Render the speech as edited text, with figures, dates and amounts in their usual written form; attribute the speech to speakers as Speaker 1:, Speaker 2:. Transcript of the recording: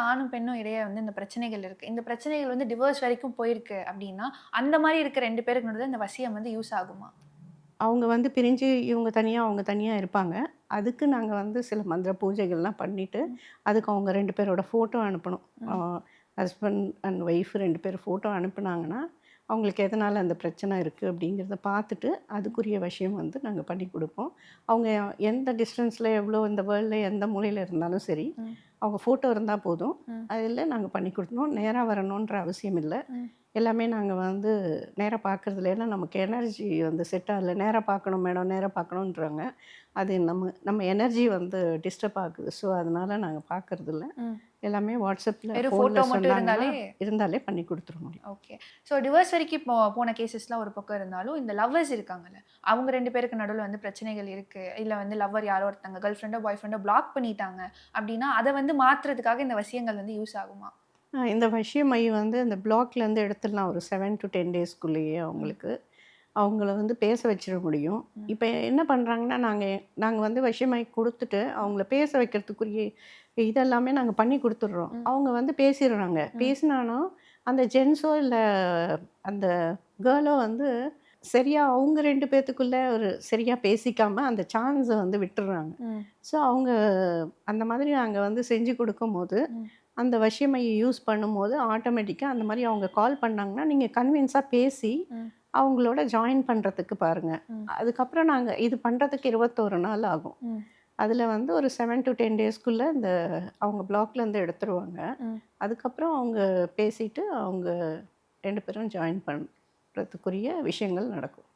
Speaker 1: ஆணும் பெண்ணும் இடையே வந்து இந்த பிரச்சனைகள் இருக்கு. இந்த பிரச்சனைகள் வந்து டிவோர்ஸ் வரைக்கும் போயிருக்கு அப்டின்னா, அந்த மாரி இருக்க 2 பேருக்கு நடுவுல இந்த வசியம் வந்து யூஸ் ஆகுமா?
Speaker 2: அவங்க வந்து பிரிஞ்சு இவங்க தனியா, அவங்க தனியா இருப்பாங்க. அதுக்கு நாங்க வந்து சில மந்திர பூஜைகள்லாம் பண்ணிட்டு,
Speaker 1: ம்,
Speaker 2: அதுக்கு அவங்க 2 பேரோட ஃபோட்டோ அனுப்பணும்.
Speaker 1: ம்,
Speaker 2: ஹஸ்பண்ட் அண்ட் ஒய்ஃப் 2 பேர் ஃபோட்டோ அனுப்புனாங்கன்னா, அவங்களுக்கு எதனால அந்த பிரச்சனை இருக்கு அப்படிங்கிறத பார்த்துட்டு,
Speaker 1: ம்,
Speaker 2: அதுக்குரிய விஷயம் வந்து நாங்க பண்ணி குடுப்போம். அவங்க எந்த டிஸ்டன்ஸ்ல எவ்வளோ இந்த வேர்ல்ட்ல எந்த மூலையில இருந்தாலும் சரி,
Speaker 1: ம்,
Speaker 2: அவங்க ஃபோட்டோ இருந்தா போதும்.
Speaker 1: ம்,
Speaker 2: அதில நாங்க பண்ணி குடுத்துருவோம். நேரா வரணுன்ற அவசியம் இல்ல.
Speaker 1: ம்.
Speaker 2: எல்லாமே நாங்க வந்து நேரா பார்க்கறதில்ல. ஏன்னா நமக்கு எனர்ஜி வந்து செட் ஆகல. நேரா பார்க்கணும் மேடம், நேரா பார்க்கணுன்றாங்க. அது நம்ம நம்ம எனர்ஜி வந்து டிஸ்டர்ப் ஆகுது. ஸோ, அதனால நாங்க பார்க்கறதில்ல.
Speaker 1: ம்.
Speaker 2: எல்லாமே WhatsAppல
Speaker 1: வெறும்
Speaker 2: ஃபோன்ல
Speaker 1: ஃபோட்டோ மட்டும்
Speaker 2: சொன்னாங்கன்னா,
Speaker 1: இருந்தாலே
Speaker 2: இருந்தாலே பண்ணி குடுத்துற முடியும்.
Speaker 1: ஓகே. ஸோ டிவோர்ஸ் வரைக்கும் போன கேஸஸ்லாம் ஒரு பக்கம் இருந்தாலும், இந்த லவ்வர்ஸ் இருக்காங்கல்ல, அவங்க 2 பேருக்கு நடுவுல வந்து பிரச்சனைகள் இருக்கு. இல்ல வந்து லவ்வர் யாரோ ஒருத்தங்க கேர்ள் ஃப்ரெண்டோ, பாய் ஃப்ரெண்டோ பிளாக் பண்ணிட்டாங்க அப்டின்னா, அத வந்து மாத்துறதுக்காக இந்த வசியங்கள் வந்து யூஸ் ஆகுமா?
Speaker 2: இந்த வசியமை வந்து அந்த பிளாக்லேருந்து எடுத்துடலாம் ஒரு 7 டூ 10 டேஸ்க்குள்ளேயே
Speaker 1: ம்,
Speaker 2: அவங்களுக்கு. அவங்கள வந்து பேச வச்சிட முடியும்.
Speaker 1: ம்,
Speaker 2: இப்ப என்ன பண்றாங்கன்னா, நாங்க நாங்க வந்து வசியமாயி குடுத்துட்டு, அவங்கள பேச வைக்கிறதுக்குரிய இதெல்லாமே நாங்க பண்ணி குடுத்துடுறோம்.
Speaker 1: ம்,
Speaker 2: அவங்க வந்து பேசிடுறாங்க.
Speaker 1: ம்,
Speaker 2: பேசினாலும், அந்த ஜென்ஸோ இல்ல அந்த கேர்ளோ வந்து சரியா அவங்க 2 பேத்துக்குள்ள ஒரு சரியா பேசிக்காம அந்த சான்ஸ வந்து விட்டுர்றாங்க.
Speaker 1: ம்,
Speaker 2: ஸோ, அவங்க அந்த மாதிரி நாங்க வந்து செஞ்சு குடுக்கும்போது,
Speaker 1: ம்,
Speaker 2: அந்த வசியமைய யூஸ் பண்ணும்போது ஆட்டோமேட்டிக்கா அந்த மாரி அவங்க கால் பண்ணாங்கன்னா, நீங்க கன்வின்ஸா பேசி
Speaker 1: ம்,
Speaker 2: அவங்களோட ஜாயின் பண்றதுக்கு பாருங்க.
Speaker 1: ம்,
Speaker 2: அதுக்கப்புறம் நாங்க இது பண்றதுக்கு 21 நாள் ஆகும்.
Speaker 1: ம்,
Speaker 2: அதில வந்து ஒரு 7 டூ 10 டேஸ்க்குள்ள இந்த அவங்க பிளாக்லேருந்து எடுத்துருவாங்க.
Speaker 1: ம்.
Speaker 2: அதுக்கப்புறம் அவங்க பேசிட்டு, அவங்க 2 பேரும் ஜாயின் பண்றதுக்குரிய விஷயங்கள் நடக்கும்.